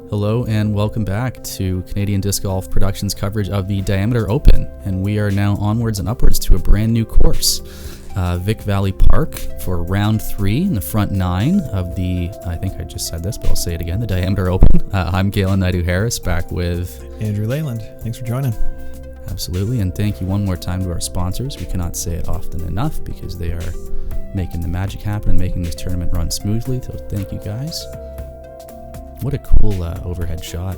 Hello and welcome back to Canadian Disc Golf Productions coverage of the Diameter Open, and we are now onwards and upwards to a brand new course, Vic Valley Park, for round 3 in the front 9 of the, I think I just said this, but I'll say it again, the Diameter Open. I'm Galen Naidu-Harris, back with Andrew Leyland. Thanks for joining. Absolutely, and thank you one more time to our sponsors. We cannot say it often enough because they are making the magic happen and making this tournament run smoothly, so thank you guys. What a cool overhead shot.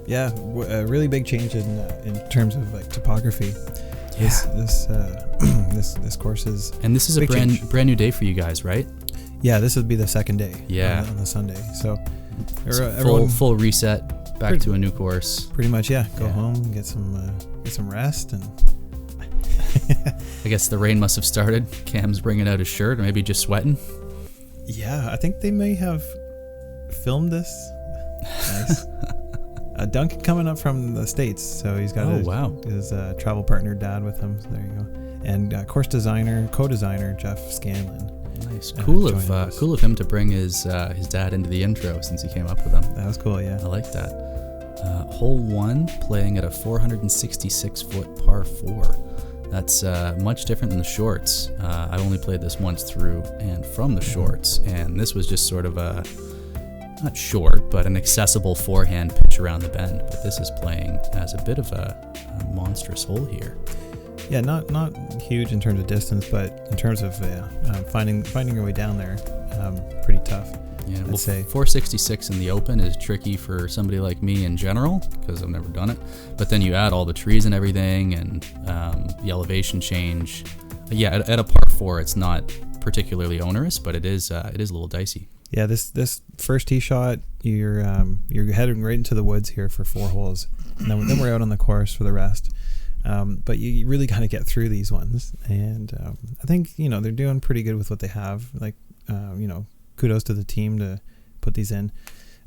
Yeah, a really big change in terms of like topography. Yeah. This course is, and this is a brand new day for you guys, right? Yeah, this would be the second day. Yeah, on the Sunday. So full reset, back to a new course. Pretty much, yeah. Go home, get some rest, and I guess the rain must have started. Cam's bringing out his shirt, or maybe just sweating. Yeah, I think they may have filmed this. Nice. Duncan coming up from the States, so he's got his travel partner dad with him. So there you go. And course designer, co-designer Jeff Scanlon. Nice, cool of him to bring his dad into the intro since he came up with him. That was cool, yeah. I like that. Hole 1, playing at a 466 foot par 4. That's much different than the shorts. I only played this once through and from the shorts, and this was just sort of a, not short, but an accessible forehand pitch around the bend. But this is playing as a bit of a monstrous hole here. Yeah, not huge in terms of distance, but in terms of finding your way down there, pretty tough. Yeah, I'd say 466 in the Open is tricky for somebody like me in general because I've never done it. But then you add all the trees and everything, and the elevation change. Yeah, at a par 4, it's not particularly onerous, but it is a little dicey. Yeah, this first tee shot, you're heading right into the woods here for 4 holes, and then we're out on the course for the rest. But you really got to get through these ones, and I think they're doing pretty good with what they have. Like kudos to the team to put these in.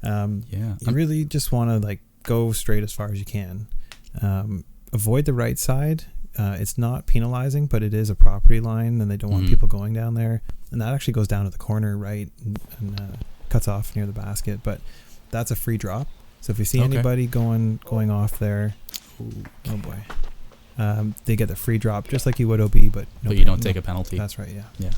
You really just want to go straight as far as you can. Avoid the right side. It's not penalizing, but it is a property line, and they don't want people going down there. And that actually goes down to the corner right and cuts off near the basket. But that's a free drop. So if you see anybody going off there, oh boy, they get the free drop just like you would OB, but you don't take a penalty. That's right. Yeah. Yeah.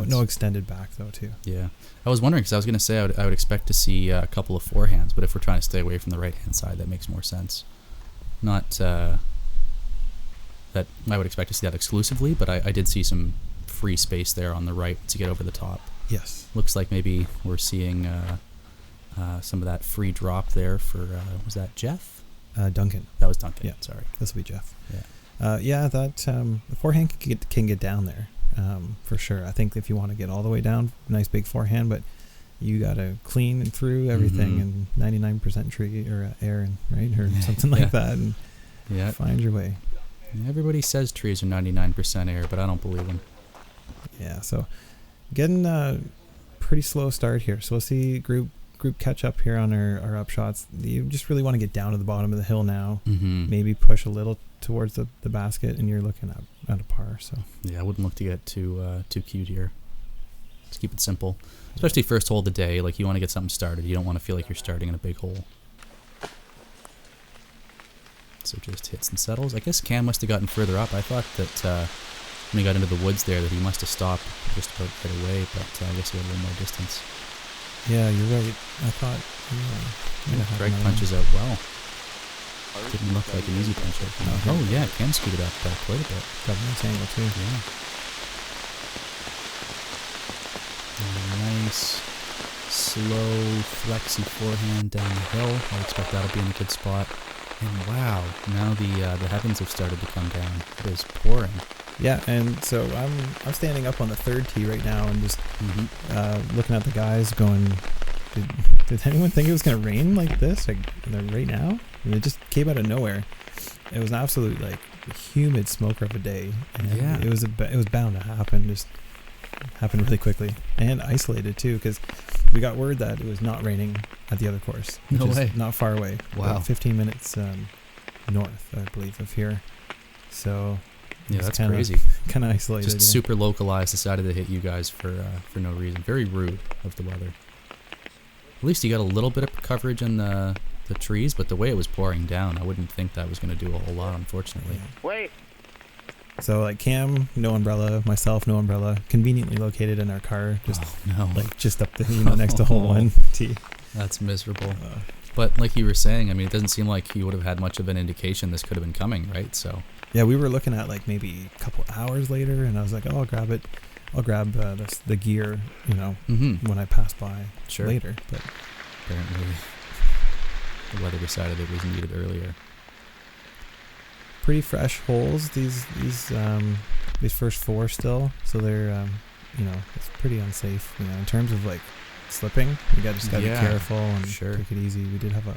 No extended back though too. Yeah. I was wondering because I was going to say I would expect to see a couple of forehands, but if we're trying to stay away from the right hand side, that makes more sense. Not that I would expect to see that exclusively, but I did see some free space there on the right to get over the top. Yes. Looks like maybe we're seeing some of that free drop there for was that Jeff? Duncan. That was Duncan. Yeah. Sorry. This will be Jeff. Yeah. That the forehand can get down there for sure. I think if you want to get all the way down, nice big forehand, but you got to clean and through everything and 99% tree or air or something like that, and find your way. Everybody says trees are 99% air, but I don't believe them. Yeah, so getting a pretty slow start here. So we'll see group catch up here on our up shots. You just really want to get down to the bottom of the hill now. Maybe push a little towards the basket, and you're looking at a par. So yeah, I wouldn't look to get too cute here. Just keep it simple, especially first hole of the day. Like, you want to get something started. You don't want to feel like you're starting in a big hole. So just hits and settles. I guess Cam must have gotten further up. I thought that when he got into the woods there that he must have stopped just about right away, but I guess he had a little more distance. Yeah, you're right. I thought Greg punches out well. Didn't look like an easy punch out. Oh yeah, Cam scooted up quite a bit. Got a nice angle too. Yeah. Nice, slow, flexy forehand down the hill. I expect that'll be in a good spot. And wow, now the heavens have started to come down. It is pouring. Yeah, and so I'm standing up on the third tee right now and just looking at the guys going, did anyone think it was going to rain like this right now? And it just came out of nowhere. It was an absolute humid smoker of a day. And it was bound to happen. Just happened really quickly and isolated too, because we got word that it was not raining at the other course. No way. Not far away. Wow. About 15 minutes north, I believe, of here. So yeah, that's crazy. Kind of isolated. Just super localized. Decided to hit you guys for no reason. Very rude of the weather. At least you got a little bit of coverage in the trees, but the way it was pouring down, I wouldn't think that was going to do a whole lot, unfortunately. Wait. So like Cam, no umbrella. Myself, no umbrella. Conveniently located in our car, just like just up the next to hole 1 tee. That's miserable. But like you were saying, I mean, it doesn't seem like he would have had much of an indication this could have been coming, right? So yeah, we were looking at like maybe a couple hours later, and I was like, oh, I'll grab it. I'll grab the gear, when I pass by later. But apparently, the weather decided it was needed earlier. Pretty fresh holes. These first 4 still, so they're it's pretty unsafe. In terms of like slipping, you just gotta be careful and take it easy. We did have a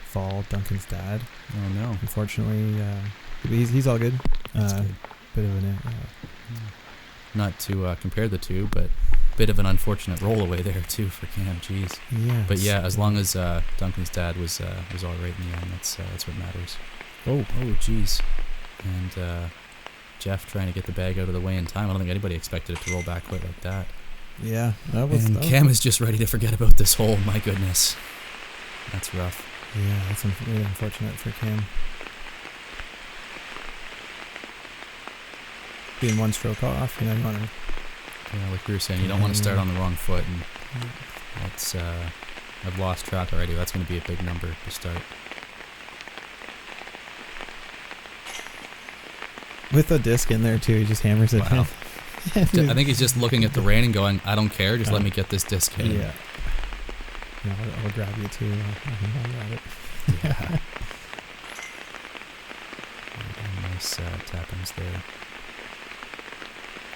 fall. Duncan's dad. Oh no! Unfortunately, he's all good. Good. Bit of an. Not to compare the two, but bit of an unfortunate rollaway there too for Cam. Jeez. Yeah. But yeah, as long as Duncan's dad was all right in the end, that's what matters. Oh, jeez. And Jeff trying to get the bag out of the way in time. I don't think anybody expected it to roll back quite like that. Yeah, Cam is just ready to forget about this hole. My goodness, that's rough. Yeah, that's really unfortunate for Cam. Being 1 stroke off, you want to. Yeah, like we were saying, you don't want to start on the wrong foot, and that's. I've lost track already. That's going to be a big number to start. With the disc in there too, he just hammers it. Wow. I think he's just looking at the rain and going, "I don't care. Just let me get this disc in." Yeah. I'll grab you too. I'll grab it. Yeah. Nice tappings there.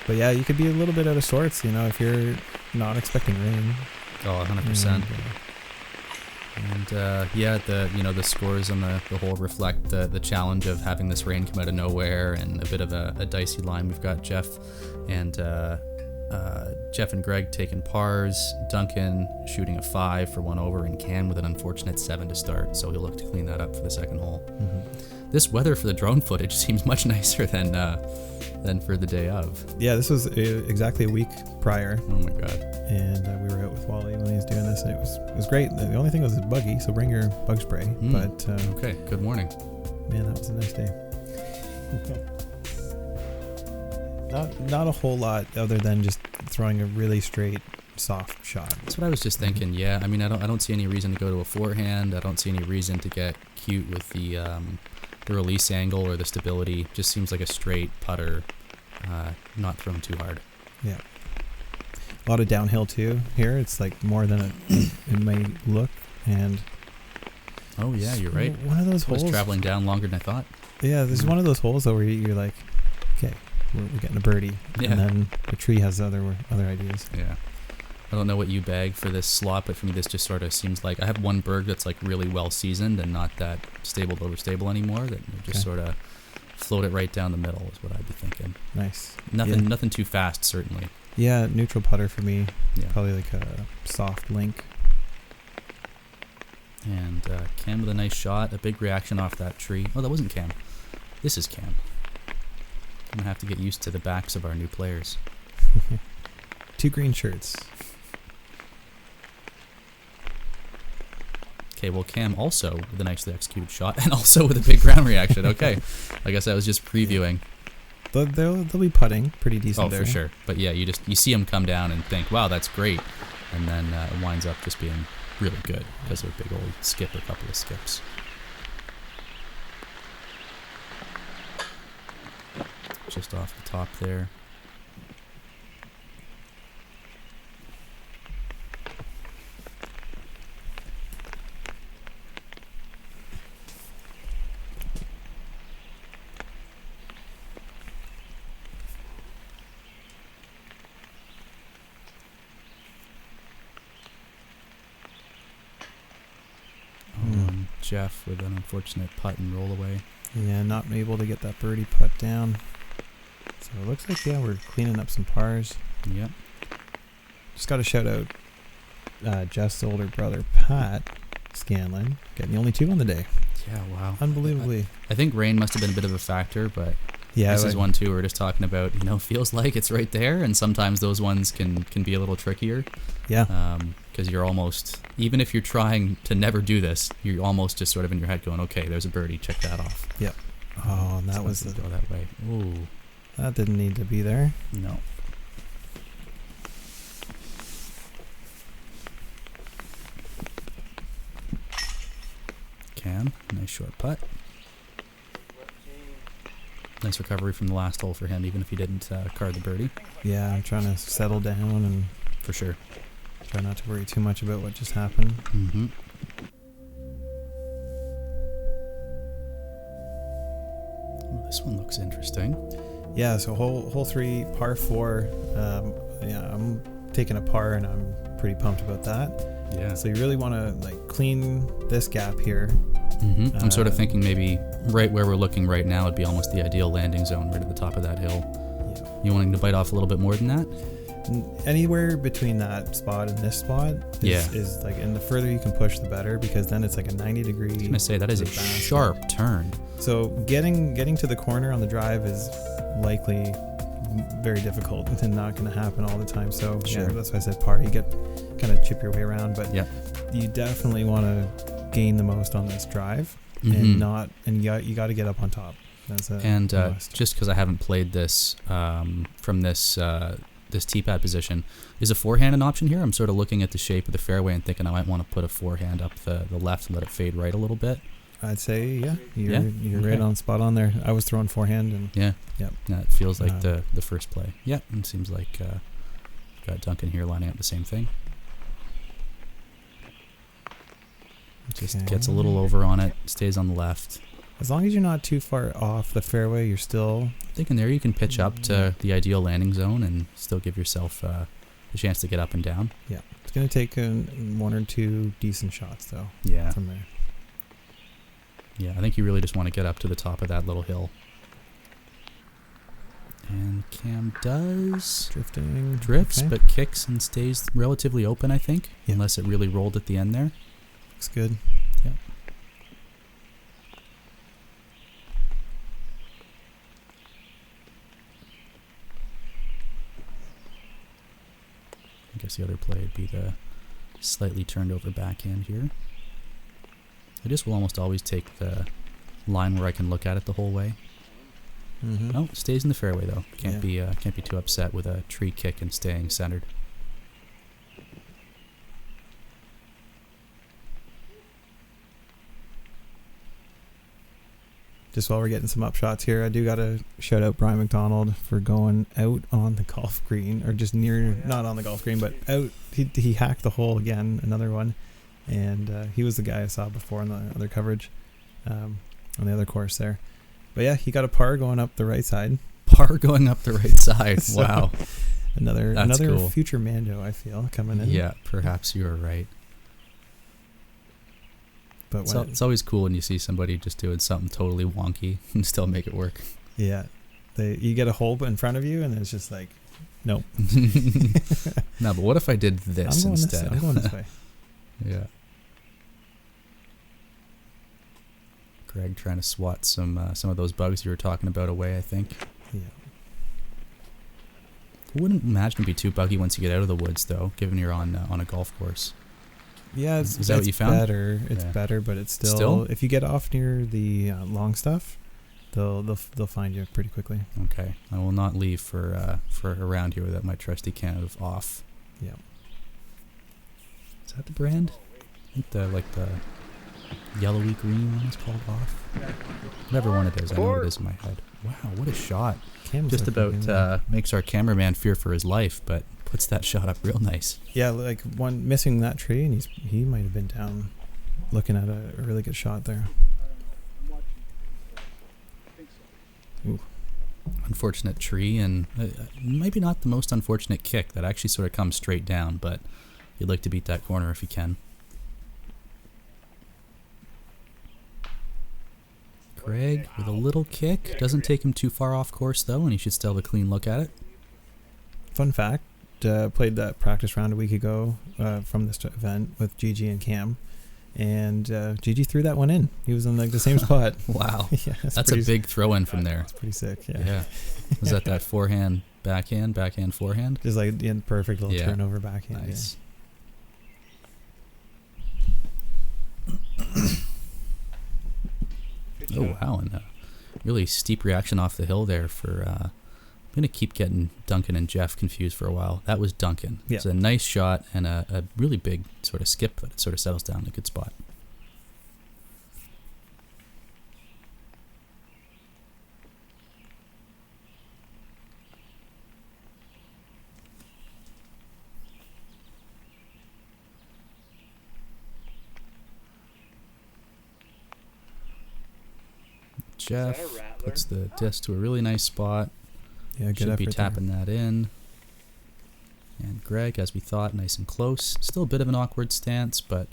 But yeah, you could be a little bit out of sorts, if you're not expecting rain. Oh, 100%. And the scores on the whole reflect the challenge of having this rain come out of nowhere and a bit of a dicey line. We've got Jeff and Greg taking pars, Duncan shooting a 5 for 1 over, and Cam with an unfortunate 7 to start. So he'll look to clean that up for the second hole. Mm-hmm. This weather for the drone footage seems much nicer than for the day of. Yeah, this was exactly a week prior. Oh my god. And we were out with Wally when he was doing this, and it was great. The only thing was it's buggy, so bring your bug spray. But okay, good morning. Man, that was a nice day. Not a whole lot other than just throwing a really straight, soft shot. That's what I was just thinking. Yeah, I mean, I don't see any reason to go to a forehand. I don't see any reason to get cute with the release angle or the stability. Just seems like a straight putter, not thrown too hard. Yeah. A lot of downhill too here. It's like more than it may look. And oh yeah, you're right. One of those holes was traveling down longer than I thought. Yeah, this is one of those holes though where you're like, okay, we're getting a birdie, and then the tree has other ideas. Yeah. I don't know what you bag for this slot, but for me this just sort of seems like I have one berg that's like really well seasoned and not that stable anymore. That you just sort of float it right down the middle is what I'd be thinking. Nice. Nothing too fast, certainly. Yeah, neutral putter for me. Yeah. Probably like a soft link. And Cam with a nice shot, a big reaction off that tree. Oh, that wasn't Cam. This is Cam. I'm gonna have to get used to the backs of our new players. 2 green shirts. Okay, well, Cam also with a nicely executed shot and also with a big ground reaction. Okay, I guess I was just previewing. They'll be putting pretty decent there. Oh, for sure. But yeah, you see them come down and think, wow, that's great. And then it winds up just being really good because of a big old skip or a couple of skips. Just off the top there. Jeff with an unfortunate putt and roll away. Yeah, not able to get that birdie putt down. So it looks like, we're cleaning up some pars. Yep. Just got to shout out Jeff's older brother, Pat Scanlon, getting the only 2 on the day. Yeah, wow. Unbelievably. I think rain must have been a bit of a factor, but this is one too we're just talking about, feels like it's right there, and sometimes those ones can be a little trickier. Yeah. because you're almost, even if you're trying to never do this, you're almost just sort of in your head going, okay, there's a birdie, check that off. Yep. Oh, and that was the go that way. Ooh, that didn't need to be there. no. Cam, nice short putt. Nice recovery from the last hole for him, even if he didn't card the birdie. Yeah, I'm trying to settle down and For sure. try not to worry too much about what just happened. Mm-hmm. Oh, this one looks interesting. Yeah, so hole 3, par 4. Yeah, I'm taking a par and I'm pretty pumped about that. Yeah. So you really want to like clean this gap here. Mm-hmm. I'm sort of thinking maybe right where we're looking right now would be almost the ideal landing zone, right at the top of that hill. Yeah. You wanting to bite off a little bit more than that? Anywhere between that spot and this spot is like, and the further you can push the better, because then it's like a 90-degree. I was gonna say that is a sharp turn. So getting to the corner on the drive is likely very difficult and not going to happen all the time. So Sure. yeah, that's why I said par. You get kind of chip your way around, but Yeah. you definitely want to gain the most on this drive Mhm. and you got to get up on top. That's a And must. just because I haven't played this from this tee pad position, is a forehand an option here? I'm sort of looking at the shape of the fairway and thinking I might want to put a forehand up the left and let it fade right a little bit. I'd say you're Okay. right on spot on there. I was throwing forehand and Yeah. Yep. Yeah, it feels like the first play. Yeah, it seems like got Duncan here lining up the same thing. Just Okay. gets a little over on it, stays on the left. as long as you're not too far off the fairway, you're still Thinking there you can pitch up to the ideal landing zone and still give yourself a chance to get up and down. it's going to take one or two decent shots though Yeah. from there. Yeah, I think you really just want to get up to the top of that little hill. And Cam drifts, Okay. but kicks and stays relatively open, I think, Yeah. unless it really rolled at the end there. Looks good. Yeah. I guess the other play would be the slightly turned over backhand here. I just will almost always take the line where I can look at it the whole way. Mm-hmm. Oh, stays in the fairway though. Can't Yeah. be too upset with a tree kick and staying centered. Just while we're getting some up shots here, I do got to shout out Brian McDonald for going out on the golf green, or just near, not on the golf green, but out. He hacked the hole again, another one, and he was the guy I saw before in the other coverage, on the other course there. But yeah, he got a par going up the right side. Par going up the right side. So, Wow. Another cool. future Mando, I feel, coming in. Yeah, perhaps you are right. But So it's always cool when you see somebody just doing something totally wonky and still make it work. yeah, you get a hole in front of you, and it's just like, nope. No, but what if I did this instead? I'm going this way. Yeah. Greg trying to swat some of those bugs you were talking about away, I think. Yeah. I wouldn't imagine it'd be too buggy once you get out of the woods, though, given you're on a golf course. Yeah, Is that what you found? Better. It's Yeah. better, but it's still if you get off near the long stuff, they'll find you pretty quickly. Okay, I will not leave for around here without my trusty can of off. Yeah. Is that the brand? I think the yellowy green one is called off. Whatever one it is, I know what it is in my head. Wow, what a shot! Cam's Just looking good. about makes our cameraman fear for his life, but puts that shot up real nice. Yeah, like one missing that tree, and he might have been down looking at a really good shot there. Ooh. Unfortunate tree, and maybe not the most unfortunate kick. That actually sort of comes straight down, but you'd like to beat that corner if you can. Greg with a little kick. Doesn't take him too far off course, though, and he should still have a clean look at it. Fun fact, played that practice round a week ago from this event with Gigi and Cam, and Gigi threw that one in. He was in like the same spot. Wow. Yeah, That's a big throw-in from there. It's pretty sick, yeah. Yeah. Was that forehand, backhand, forehand? Just like in perfect little Yeah. turnover backhand. Nice. Oh, wow. And a really steep reaction off the hill there for... I'm going to keep getting Duncan and Jeff confused for a while. That was Duncan. Yeah. It's a nice shot and a really big sort of skip, but it sort of settles down in a good spot. Jeff puts the disc to a really nice spot. Yeah, good Should be effort tapping that in. And Greg, as we thought, nice and close. Still a bit of an awkward stance, but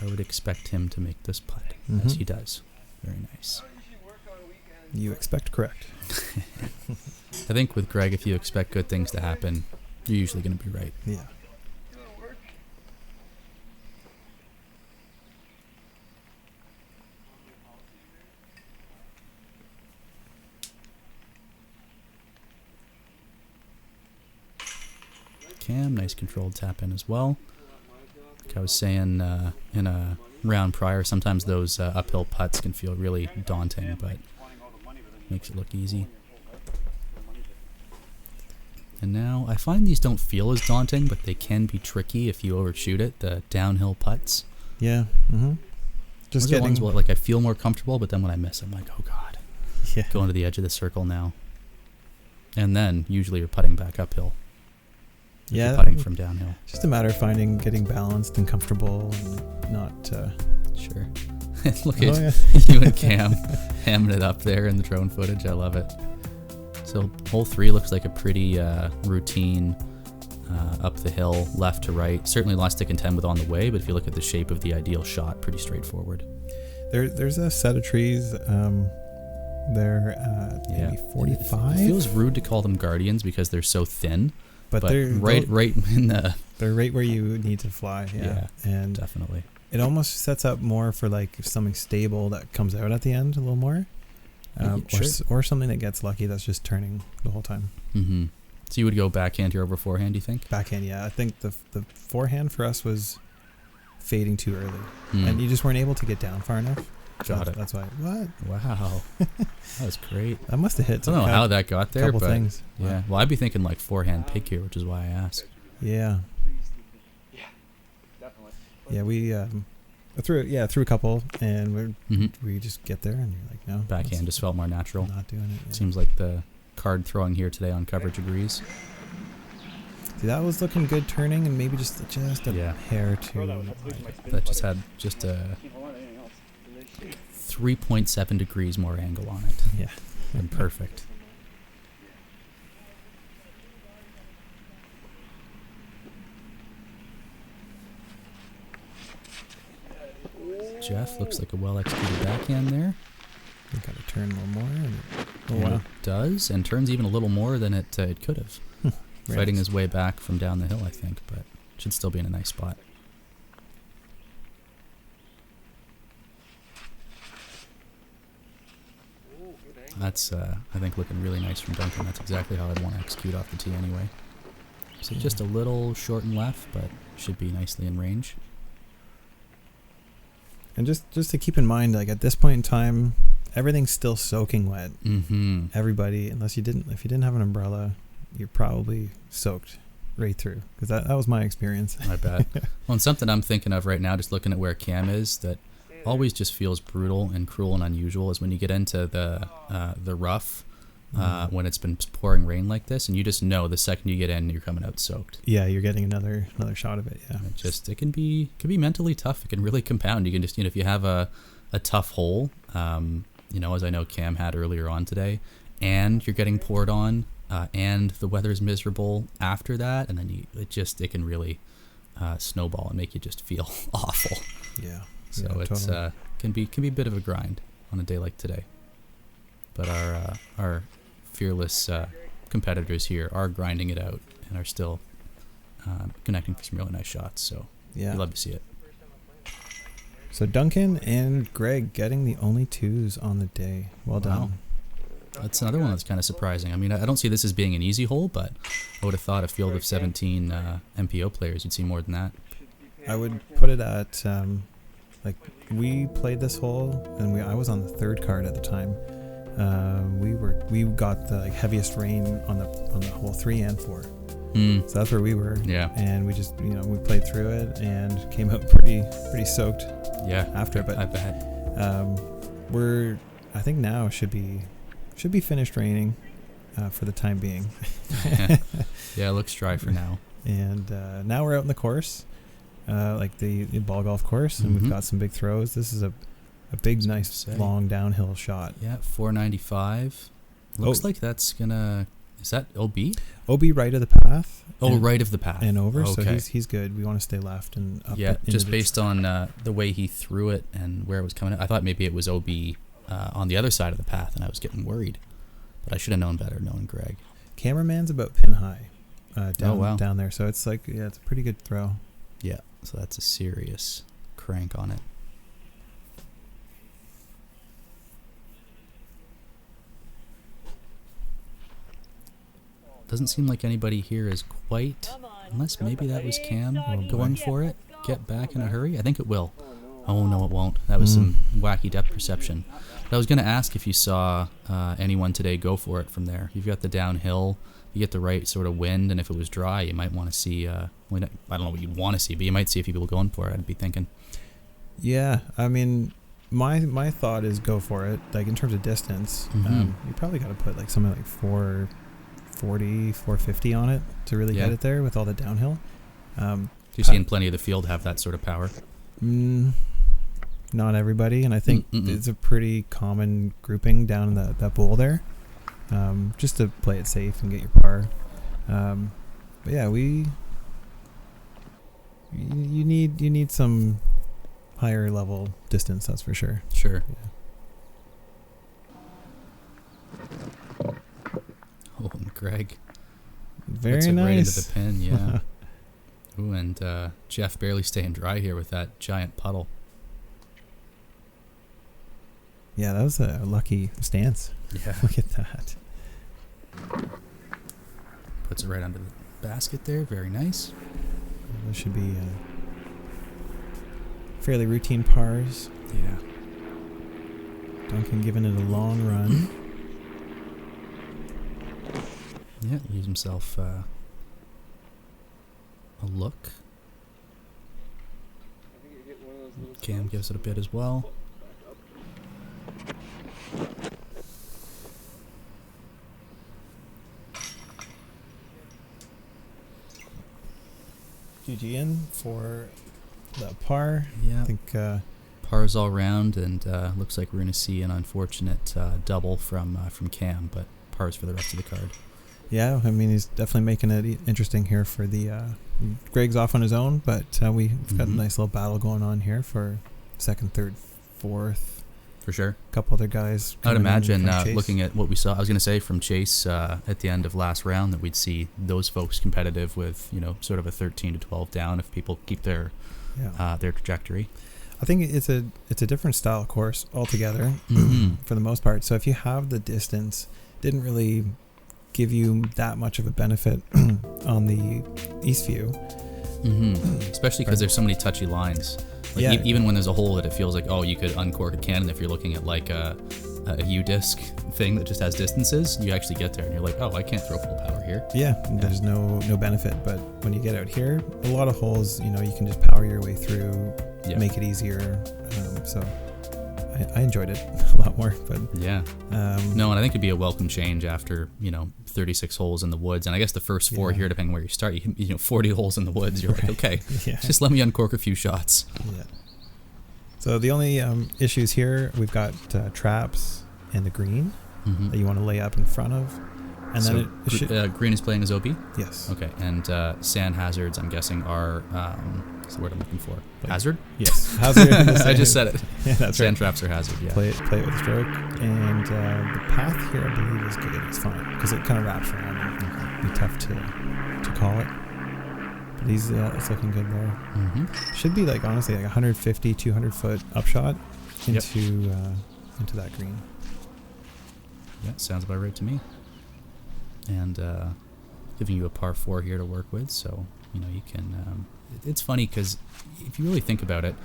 I would expect him to make this putt, as he does. Very nice. You expect correct. I think with Greg, if you expect good things to happen, you're usually going to be right. Yeah. Cam, nice controlled tap in as well. Like I was saying in a round prior, sometimes those uphill putts can feel really daunting, but makes it look easy. And now I find these don't feel as daunting, but they can be tricky if you overshoot it. The downhill putts. Yeah. Just Those are getting ones where like I feel more comfortable, but then when I miss, I'm like, oh god, going to the edge of the circle now. And then usually you're putting back uphill. Yeah, Putting from downhill. Just a matter of getting balanced and comfortable, and not. Sure. Look at yeah. you and Cam hamming it up there in the drone footage. I love it. So hole 3 looks like a pretty routine up the hill, left to right. Certainly lots to contend with on the way, but if you look at the shape of the ideal shot, pretty straightforward. There's a set of trees. They're maybe 45. It feels rude to call them guardians because they're so thin. But they're right in the... They're right where you need to fly, yeah. And definitely. It almost sets up more for like something stable that comes out at the end a little more. Or something that gets lucky that's just turning the whole time. Mm-hmm. So you would go backhand here over forehand, do you think? Backhand, yeah. I think the forehand for us was fading too early. And you just weren't able to get down far enough. Got it. That's why. What? Wow. That was great. That must have hit. I don't know how that got there, couple but things. Yeah. Well, I'd be thinking like forehand pig here, which is why I asked. Yeah. Yeah, we threw a couple, and we just get there, and you're like, no. Backhand just felt more natural. Not doing it. Yeah. Seems like the card throwing here today on coverage agrees. See, that was looking good turning, and maybe just a hair too. That just had just a 3.7 degrees more angle on it. Yeah. And perfect. Jeff looks like a well-executed backhand there. You got to turn a little more. And it does, and turns even a little more than it could have. Fighting his way back from down the hill, I think, but should still be in a nice spot. That's, I think, looking really nice from Duncan. That's exactly how I'd want to execute off the tee anyway. So just a little short and left, but should be nicely in range. And just to keep in mind, like at this point in time, everything's still soaking wet. Everybody, if you didn't have an umbrella, you're probably soaked right through. Because that was my experience. I bet. Well, and something I'm thinking of right now, just looking at where Cam is, that always just feels brutal and cruel and unusual is when you get into the rough when it's been pouring rain like this, and you just know the second you get in, you're coming out soaked. Yeah, you're getting another shot of it. Yeah, it can be mentally tough. It can really compound. You can just if you have a tough hole, as I know Cam had earlier on today, and you're getting poured on, and the weather's miserable after that, and then it can really snowball and make you just feel awful. Yeah. So it's totally. Can be a bit of a grind on a day like today. But our fearless competitors here are grinding it out and are still connecting for some really nice shots. So you love to see it. So Duncan and Greg getting the only twos on the day. Well done. That's another one that's kind of surprising. I mean, I don't see this as being an easy hole, but I would have thought a field of 17 MPO players, you'd see more than that. I would put it at Like we played this hole, and I was on the third card at the time. We got the heaviest rain on the hole 3 and 4. So that's where we were. Yeah. And we just we played through it and came out pretty soaked. Yeah. After, but I bet. I think now should be finished raining for the time being. Yeah, it looks dry for now. And now we're out in the course, like the ball golf course, and we've got some big throws. This is a big, nice, long downhill shot. Yeah, 495. Looks like that's gonna. Is that OB? OB right of the path. Right of the path. And over, okay. So he's good. We want to stay left and up. Yeah, just based on the way he threw it and where it was coming out. I thought maybe it was OB on the other side of the path, and I was getting worried. But I should have known better, knowing Greg. Cameraman's about pin high down there. So it's it's a pretty good throw. Yeah, so that's a serious crank on it. Doesn't seem like anybody here is quite, unless maybe that was Cam going for it. Get back in a hurry. I think it will. Oh no, it won't. That was some wacky depth perception. But I was going to ask if you saw anyone today go for it from there. You've got the downhill, you get the right sort of wind, and if it was dry, you might want to see. I don't know what you'd want to see, but you might see a few people going for it. I'd be thinking. Yeah, I mean, my thought is go for it. Like in terms of distance, you probably got to put something like 440, 450 on it to really get it there with all the downhill. You're seeing plenty of the field have that sort of power. Not everybody, and I think it's a pretty common grouping down in that bowl there, just to play it safe and get your par. But yeah, you need some higher level distance, that's for sure. Sure. Yeah. Oh, and Greg. Very nice. Right into the pin, yeah. Ooh, and Jeff barely staying dry here with that giant puddle. Yeah, that was a lucky stance. Yeah. Look at that. Puts it right under the basket there. Very nice. Those should be fairly routine pars. Yeah. Duncan giving it a long run. Yeah, leaves himself a look. Cam gives it a bit as well. GG in for the par. Yeah. I think pars all round, and looks like we're going to see an unfortunate double from Cam, but pars for the rest of the card. Yeah, I mean, he's definitely making it interesting here for the Greg's off on his own, but we've got a nice little battle going on here for second, third, fourth. For sure. A couple other guys. I would imagine, looking at what we saw, I was going to say from Chase at the end of last round, that we'd see those folks competitive with, sort of a 13 to 12 down if people keep their trajectory. I think it's a different style course altogether for the most part. So if you have the distance, didn't really give you that much of a benefit on the East View. Especially because there's so many touchy lines. Even when there's a hole that it feels like, you could uncork a cannon if you're looking at like a U-disc thing that just has distances, you actually get there and you're like, I can't throw full power here. Yeah, there's no benefit. But when you get out here, a lot of holes, you can just power your way through, make it easier. So I enjoyed it a lot more. But yeah, no, and I think it'd be a welcome change after 36 holes in the woods, and I guess the first 4 here, depending where you start, 40 holes in the woods. You're like, okay, just let me uncork a few shots. Yeah. So the only issues here, we've got traps and the green that you want to lay up in front of, and so then it should, green is playing as OB. Yes. Okay, and sand hazards, I'm guessing, are what's the word I'm looking for? Hazard? Yes. Hazard. I just said it. Yeah, that's sand right. traps are hazard. Yeah. Play it with a stroke, and the path here, I believe, is good. It's fine because it kind of wraps around. And it'd be tough to call it. But it's looking good there. Should be honestly 150, 200 foot upshot into that green. Yeah, sounds about right to me. And giving you a par 4 here to work with, so You know, you can. It's funny because if you really think about it,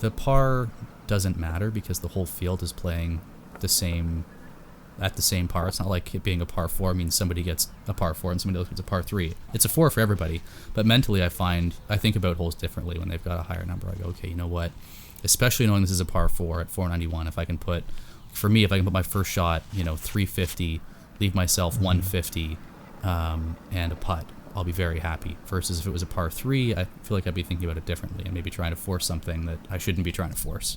the par doesn't matter because the whole field is playing the same par. It's not like it being a par 4 means somebody gets a par 4 and somebody else gets a par 3. It's a 4 for everybody. But mentally, I think about holes differently when they've got a higher number. I go, okay, you know what? Especially knowing this is a par 4 at 491, if I can put my first shot, 350, leave myself 150, and a putt, I'll be very happy. Versus if it was a par 3, I feel like I'd be thinking about it differently and maybe trying to force something that I shouldn't be trying to force.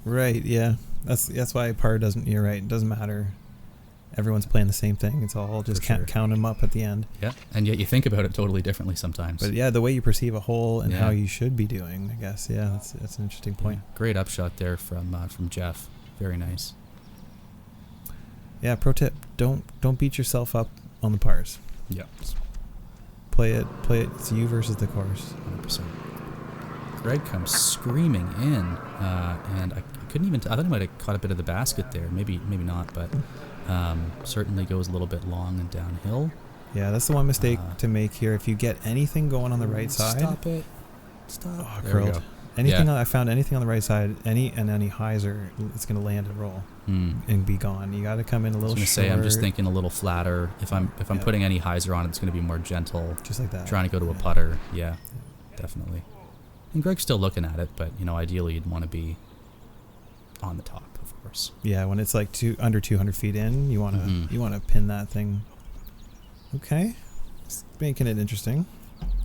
Right, yeah. That's why par doesn't, you're right, it doesn't matter. Everyone's playing the same thing. It's all just count them up at the end. Yeah, and yet you think about it totally differently sometimes. But yeah, the way you perceive a hole and how you should be doing, I guess. Yeah, that's an interesting point. Yeah. Great upshot there from Jeff. Very nice. Yeah, pro tip: don't beat yourself up on the pars. Yeah. Play it. It's you versus the course. 100%. Greg comes screaming in, and I couldn't even. I thought he might have caught a bit of the basket there. Maybe not, but. Certainly goes a little bit long and downhill. Yeah, that's the one mistake to make here. If you get anything going on the right side, stop it. Oh, curled. Anything I found anything on the right side, any highs it's going to land and roll and be gone. You got to come in a little. I was going to say I'm just thinking a little flatter. If I'm putting any hyzer on it, it's going to be more gentle. Just like that. Trying to go to a putter. Yeah, definitely. And Greg's still looking at it, but ideally you'd want to be on the top. Yeah, when it's like under 200 feet in, you want to pin that thing. Okay, it's making it interesting.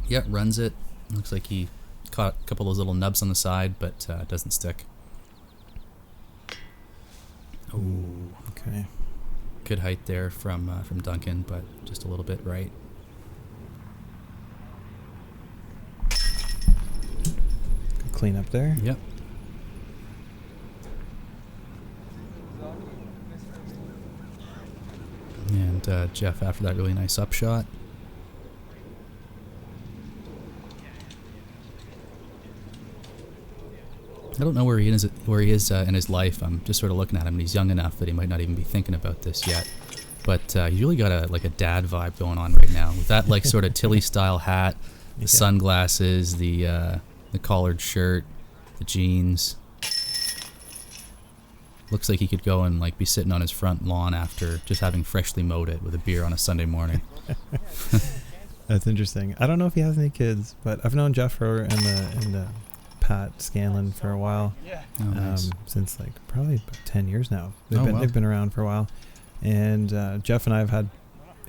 Yeah, runs it. Looks like he caught a couple of those little nubs on the side, but doesn't stick. Oh, okay. Good height there from Duncan, but just a little bit right. Good clean up there. Yep. And Jeff after that really nice upshot. I don't know where he is in his life. I'm just sort of looking at him, and he's young enough that he might not even be thinking about this yet. But he's really got a dad vibe going on right now with that sort of Tilly style hat, the sunglasses, the collared shirt, the jeans. Looks like he could go and be sitting on his front lawn after just having freshly mowed it with a beer on a Sunday morning. That's interesting. I don't know if he has any kids, but I've known Jeff and Pat Scanlon for a while. Oh, nice. Since probably about 10 years now. They've been around for a while. And Jeff and I have had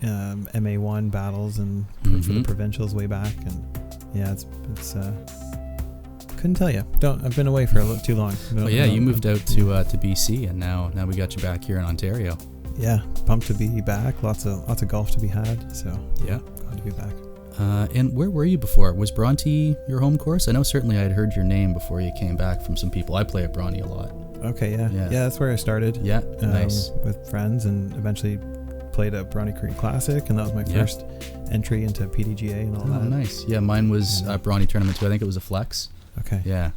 MA1 battles and for the provincials way back, and yeah, it's couldn't tell you. I've been away for too long. You moved out to BC, and now we got you back here in Ontario. Yeah, pumped to be back. Lots of golf to be had. So yeah, glad to be back. And where were you before? Was Bronte your home course? I know certainly I had heard your name before you came back from some people. I play at Bronte a lot. Okay, yeah, that's where I started. Yeah, nice. With friends, and eventually played a Bronte Creek Classic, and that was my first entry into PDGA and all that. Oh, nice. Yeah, mine was a Bronte tournament too. I think it was a Flex. Okay. Yeah.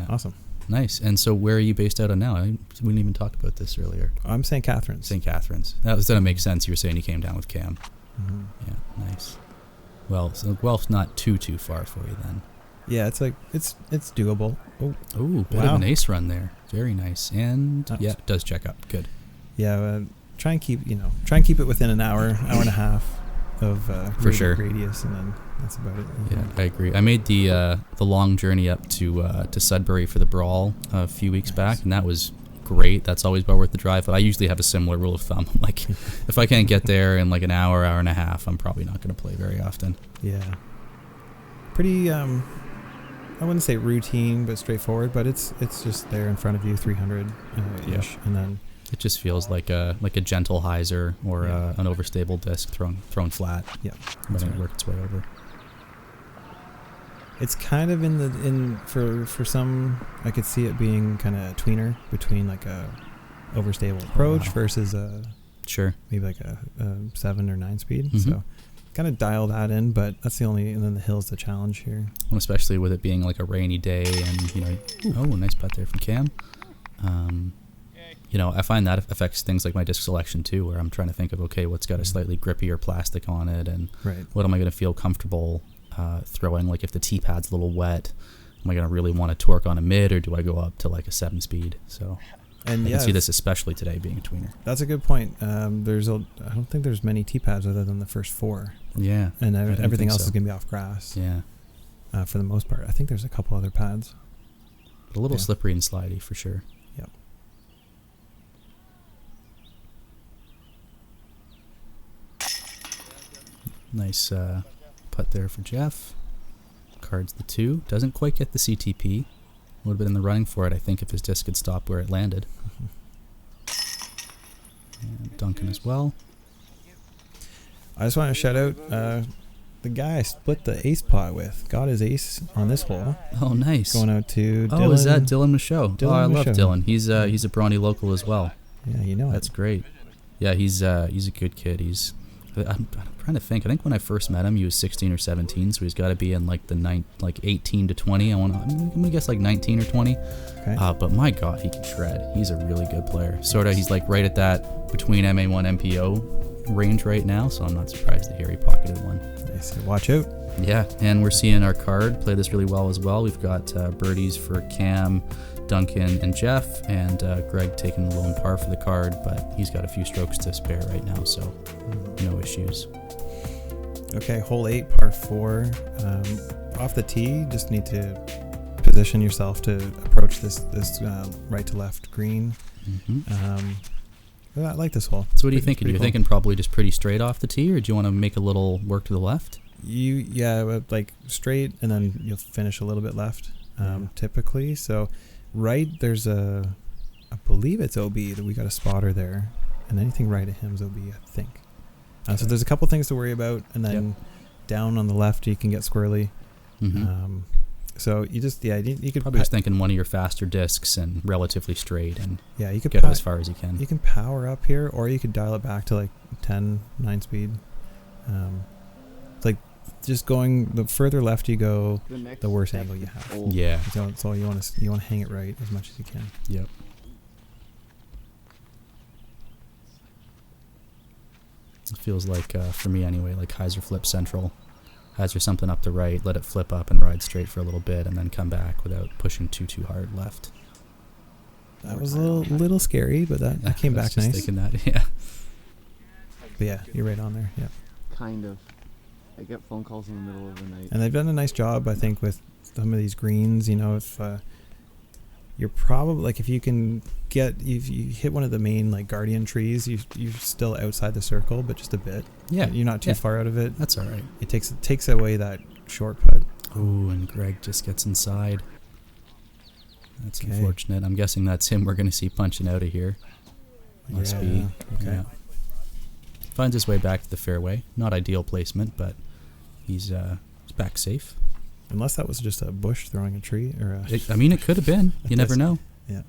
Awesome. Nice. And so where are you based out of now? We didn't even talk about this earlier. I'm St. Catharines. St. Catharines. That doesn't make sense. You were saying you came down with Cam. Mm-hmm. Yeah, nice. Well, so Guelph's not too far for you then. Yeah, it's doable. Oh, bit of an ace run there. Very nice. And it does check up. Good. Yeah, try and keep it within an hour and a half of for sure radius, and then that's about it. Yeah, I agree. I made the long journey up to Sudbury for the Brawl a few weeks back, and that was great. That's always well worth the drive. But I usually have a similar rule of thumb. If I can't get there in an hour and a half, I'm probably not going to play very often. Yeah. Pretty I wouldn't say routine, but straightforward. But it's just there in front of you, 300 ish, and then it just feels like a gentle hyzer or an overstable disc thrown flat. Yeah, letting it work its way over. It's kind of for some, I could see it being kind of a tweener between a overstable approach versus a maybe a 7 or 9 speed. Mm-hmm. So kind of dial that in, but that's the only, and then the hill's the challenge here. Well, especially with it being a rainy day, and nice putt there from Cam. I find that affects things like my disc selection too, where I'm trying to think of, okay, what's got a slightly grippier plastic on it, and what am I going to feel comfortable throwing, like if the tee pad's a little wet, am I going to really want to torque on a mid, or do I go up to like a 7-speed? So And I can see this especially today being a tweener. That's a good point. I don't think there's many tee pads other than the first 4. Yeah. And everything else is going to be off grass. Yeah. For the most part. I think there's a couple other pads. But a little slippery and slidey for sure. Yep. Nice putt there for Jeff. Cards the 2. Doesn't quite get the CTP. Would have been in the running for it, I think, if his disc had stopped where it landed. And Duncan as well. I just want to shout out the guy I split the ace pot with. Got his ace on this hole. Oh, nice. Going out to Dylan. Oh, is that Dylan Michaud? Oh, I love Michaud. Dylan. He's a Brawny local as well. Yeah, you know That's great. Yeah, he's a good kid. I'm trying to think. I think when I first met him, he was 16 or 17, so he's got to be in like the 18 to 20. I'm gonna guess like 19 or 20. Okay. But my God, he can shred. He's a really good player. Sort of, he's like right at that between MA1 MPO range right now. So I'm not surprised to hear he pocketed one. Nice. Watch out. Yeah, and we're seeing our card play this really well as well. We've got birdies for Cam, Duncan, and Jeff, and Greg taking the lone par for the card, but he's got a few strokes to spare right now, so no issues. Okay, hole 8, par 4. Off the tee, just need to position yourself to approach this right to left green. I like this hole. So what are you thinking? You're cool. thinking probably just pretty straight off the tee, or do you want to make a little work to the left? Like straight, and then you'll finish a little bit left, typically. So right, there's I believe it's OB, that we got a spotter there, and anything right of him is OB, I think. So there's a couple things to worry about, and then down on the left you can get squirrely. So you just you could probably just thinking one of your faster discs and relatively straight, and you could get as far as you can. You can power up here, or you could dial it back to like 10, 9 speed. It's like just going the further left you go, the worse angle you have. Yeah. So you want to hang it right as much as you can. Yep. It feels like, for me anyway, like hyzer flip central. Hyzer something up the right, let it flip up and ride straight for a little bit, and then come back without pushing too hard left. That was a little scary, but that came back nice. Just thinking that, yeah. But yeah, you're right on there. Yeah. Kind of. I get phone calls in the middle of the night. And they've done a nice job, I think, with some of these greens. You know, if you're probably like if you hit one of the main like guardian trees, you're still outside the circle, but just a bit. Yeah, you're not too far out of it. That's all right. It takes away that short put. Ooh, and Greg just gets inside. That's unfortunate. I'm guessing that's him we're going to see punching out of here. Must be. Okay. Yeah. Finds his way back to the fairway. Not ideal placement, but he's back safe. Unless that was just a bush throwing a tree, or I mean, it could have been. You never know. Yeah.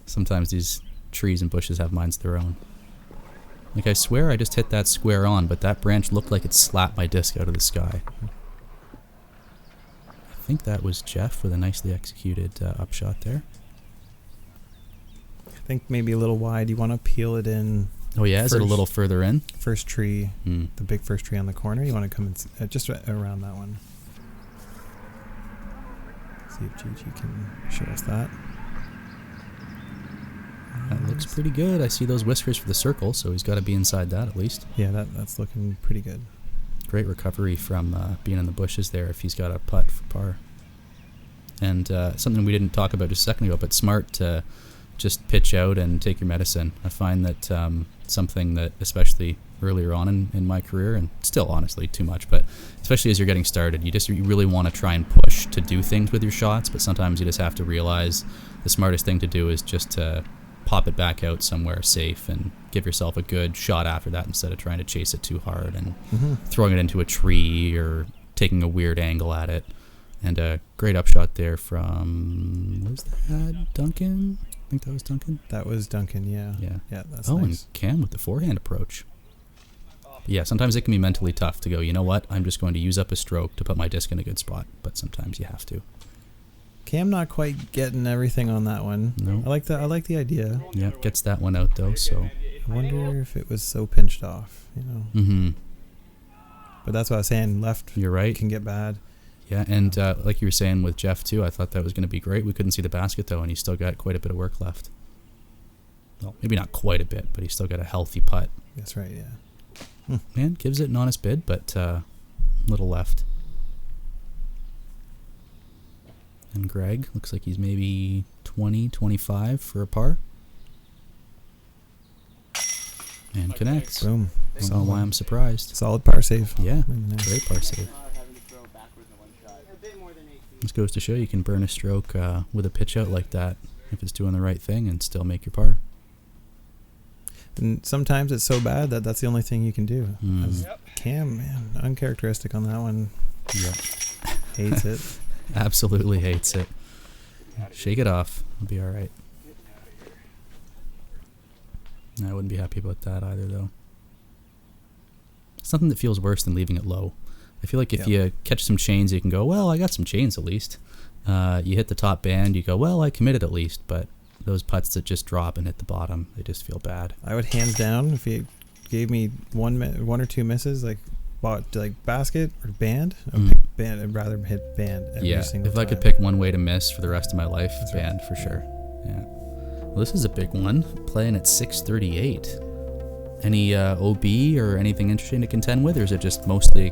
Sometimes these trees and bushes have minds of their own. Like, I swear I just hit that square on, but that branch looked like it slapped my disc out of the sky. I think that was Jeff with a nicely executed upshot there. I think maybe a little wide. You want to peel it in. Oh yeah, is it a little further in? First tree, the big first tree on the corner. You want to come in, just around that one. See if Gigi can show us that. That looks pretty good. I see those whiskers for the circle, so he's got to be inside that at least. Yeah, that's looking pretty good. Great recovery from being in the bushes there if he's got a putt for par. And something we didn't talk about just a second ago, but smart to just pitch out and take your medicine. I find that something that, especially earlier on in my career, and still honestly too much, but especially as you're getting started, you really want to try and push to do things with your shots, but sometimes you just have to realize the smartest thing to do is just to pop it back out somewhere safe and give yourself a good shot after that instead of trying to chase it too hard and throwing it into a tree or taking a weird angle at it. And a great upshot there from, what was that, Duncan? I think that was Duncan. That was Duncan, yeah. Yeah, that's nice. And Cam with the forehand approach. But yeah, sometimes it can be mentally tough to go, you know what, I'm just going to use up a stroke to put my disc in a good spot, but sometimes you have to. Cam not quite getting everything on that one. No. I like the idea. Yeah, gets that one out though. So. I wonder if it was so pinched off, Mm-hmm. But that's what I was saying. Left. You're right. Can get bad. Yeah, and like you were saying with Jeff too, I thought that was going to be great. We couldn't see the basket though, and he still got quite a bit of work left. Well, maybe not quite a bit, but he still got a healthy putt. That's right. Yeah. Man, gives it an honest bid, but little left. And Greg looks like he's maybe 20, 25 for a par. And connects. Boom. That's not why I'm surprised. Solid par save. Yeah, Really nice. great par save. This goes to show you can burn a stroke with a pitch out like that if it's doing the right thing and still make your par. And sometimes it's so bad that that's the only thing you can do. Mm. Cam, man, uncharacteristic on that one. Yep. Hates it. Absolutely hates it. Shake it off. It'll be all right. I wouldn't be happy about that either, though. It's nothing that feels worse than leaving it low. I feel like if you catch some chains, you can go, well, I got some chains at least. You hit the top band, you go, well, I committed at least. But those putts that just drop and hit the bottom, they just feel bad. I would hands down, if you gave me one or two misses, like basket or band, I would pick band. I'd rather hit band every single time. If I could pick one way to miss for the rest of my life, That's band right. for sure. Yeah. Well, this is a big one. Playing at 638. Any OB or anything interesting to contend with, or is it just mostly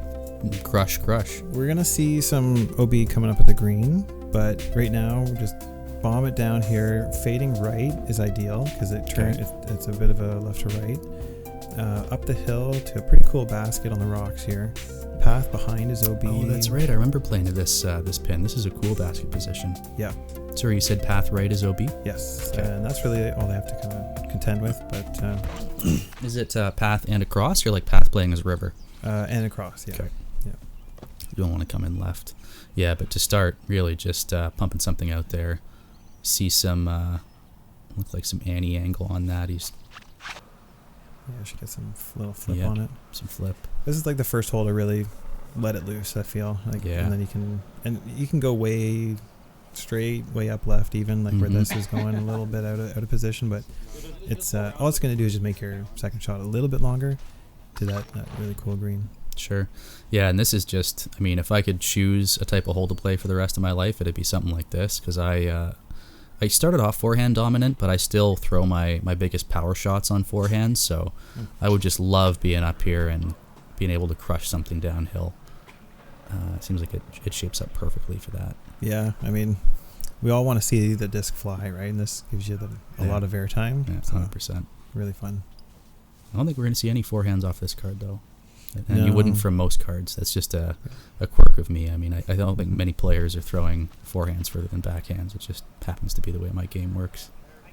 crush? We're gonna see some OB coming up at the green, but right now we're just bomb it down here. Fading right is ideal because it's a bit of a left to right. Up the hill to a pretty cool basket on the rocks here. Path behind is OB. Oh, that's right. I remember playing to this pin. This is a cool basket position. Yeah. Sorry, you said path right is OB? Yes. Okay. And that's really all they have to kind of contend with. But is it path and across, or like path playing as river? and across. Yeah. Okay. Yeah. You don't want to come in left. Yeah, but to start, really just pumping something out there. See some, look like some Annie angle on that. Yeah, should get some little flip Yeah. on it. Some flip. This is like the first hole to really let it loose, I feel. Like, Yeah. And then you can go way straight, way up left even, like where this is going a little bit out of position, but it's all it's going to do is just make your second shot a little bit longer to that really cool green. Sure. Yeah, and this is just, I mean, if I could choose a type of hole to play for the rest of my life, it'd be something like this, because I started off forehand dominant, but I still throw my biggest power shots on forehand, so I would just love being up here and being able to crush something downhill. It seems like it shapes up perfectly for that. Yeah, I mean, we all want to see the disc fly, right? And this gives you a lot of airtime. Yeah, so 100%. really fun. I don't think we're going to see any forehands off this card, though. And No. you wouldn't from most cards. That's just a quirk of me. I mean, I don't think many players are throwing forehands further than backhands. It just happens to be the way my game works.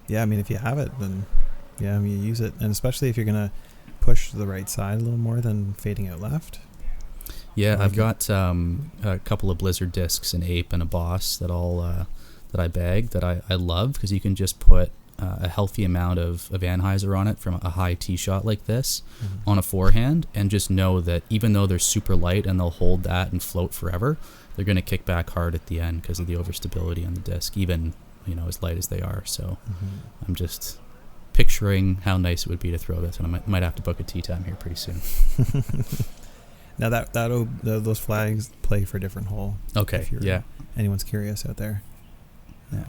Yeah, I mean, if you have it, then yeah, I mean, you use it. And especially if you're going to push to the right side a little more than fading out left. Yeah, Like I've got a couple of Blizzard discs, an Ape and a Boss that I bag that I love, because you can just put a healthy amount of Anheuser on it from a high tee shot like this on a forehand, and just know that even though they're super light and they'll hold that and float forever, they're going to kick back hard at the end because of the overstability on the disc, even as light as they are. So I'm just picturing how nice it would be to throw this, and I might have to book a tee time here pretty soon. Now those flags play for a different hole. Okay, If yeah. Anyone's curious out there. Yeah.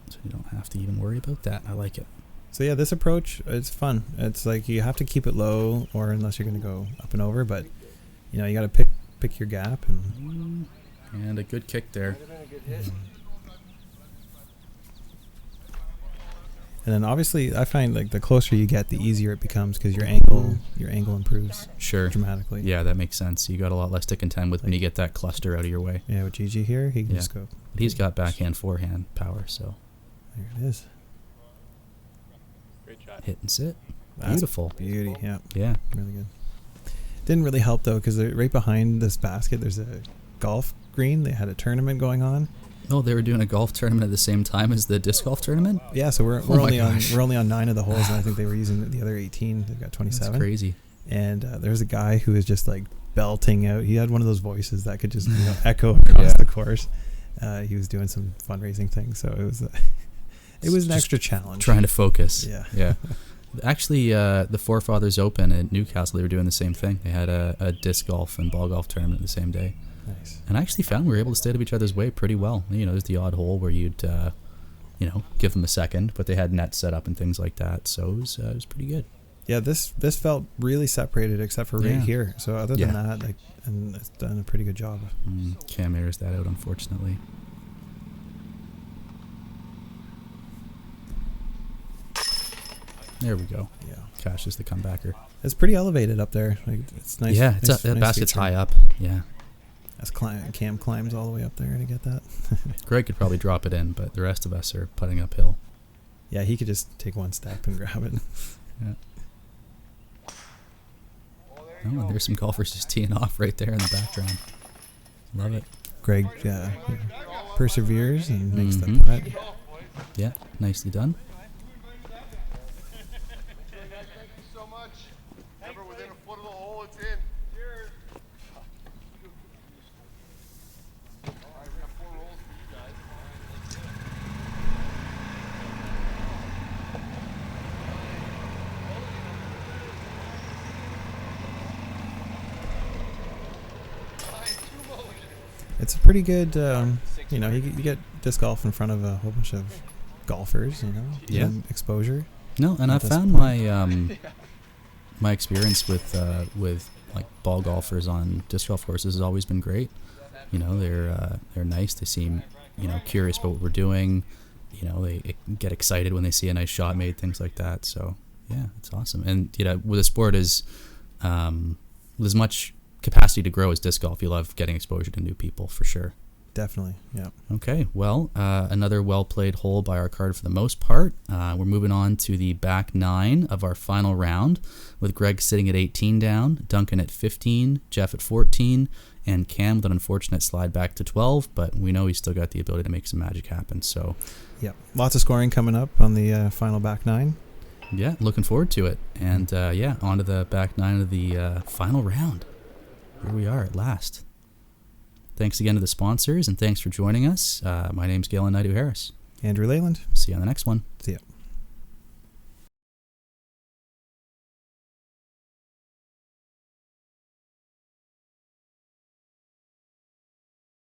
So you don't have to even worry about that. I like it. So yeah, this approach, it's fun. It's like you have to keep it low, or unless you're going to go up and over. But you got to pick your gap And a good kick there. And then obviously, I find like the closer you get, the easier it becomes because your angle improves Sure. dramatically. Yeah, that makes sense. You got a lot less to contend with when you get that cluster out of your way. Yeah, with GG here, he can Yeah. just go. But he's got backhand, forehand power, so There it is. Great shot. hit and sit. That's Beautiful. beauty. Yeah, Yeah. really good. Didn't really help though, because right behind this basket, there's a golf green. They had a tournament going on. Oh, they were doing a golf tournament at the same time as the disc golf tournament? Yeah, so we're Oh my only gosh. on 9 of the holes, and I think they were using the other 18. They've got 27. That's crazy. And there's a guy who was just like belting out. He had one of those voices that could just echo across Yeah. the course. he was doing some fundraising things, so it was it was an extra challenge. Trying to focus. Yeah. Yeah. Actually, the Forefathers Open at Newcastle, they were doing the same thing. They had a disc golf and ball golf tournament the same day. Nice. And I actually found we were able to stay out of each other's way pretty well. You know, there's the odd hole where you'd, give them a second, but they had nets set up and things like that. So it was pretty good. Yeah, this felt really separated except for right here. So other than that, and it's done a pretty good job. Cam airs that out, unfortunately. There we go. Yeah. Cash is the comebacker. It's pretty elevated up there. Like, it's nice. Yeah, nice, that nice basket's feature. high up. Yeah. As Cam climbs all the way up there to get that. Greg could probably drop it in, but the rest of us are putting uphill. Yeah, he could just take one step and grab it. Yeah. Oh, and there's some golfers just teeing off right there in the background. Love it. Greg perseveres and makes the Mhm. putt. Yeah, nicely done. Thank you so much. Never within a foot of the hole, it's in. Cheers. All right, we have 4 rolls for you guys. It's a pretty good, you get disc golf in front of a whole bunch of golfers, Yeah. and exposure. No, and I At this found point. my experience with like ball golfers on disc golf courses has always been great. You know, they're nice. They seem curious about what we're doing. You know, they get excited when they see a nice shot made, things like that. So yeah, it's awesome. And with a sport with as much capacity to grow as disc golf, you love getting exposure to new people for sure. Definitely, yeah. Okay, well, another well-played hole by our card for the most part. We're moving on to the back 9 of our final round, with Greg sitting at 18 down, Duncan at 15, Jeff at 14, and Cam with an unfortunate slide back to 12, but we know he's still got the ability to make some magic happen. So, Yeah, lots of scoring coming up on the final back 9. yeah, looking forward to it. And, on to the back 9 of the final round. Here we are at last. Thanks again to the sponsors, and thanks for joining us. My name's Galen Naidu Harris. Andrew Leyland. See you on the next one. See ya.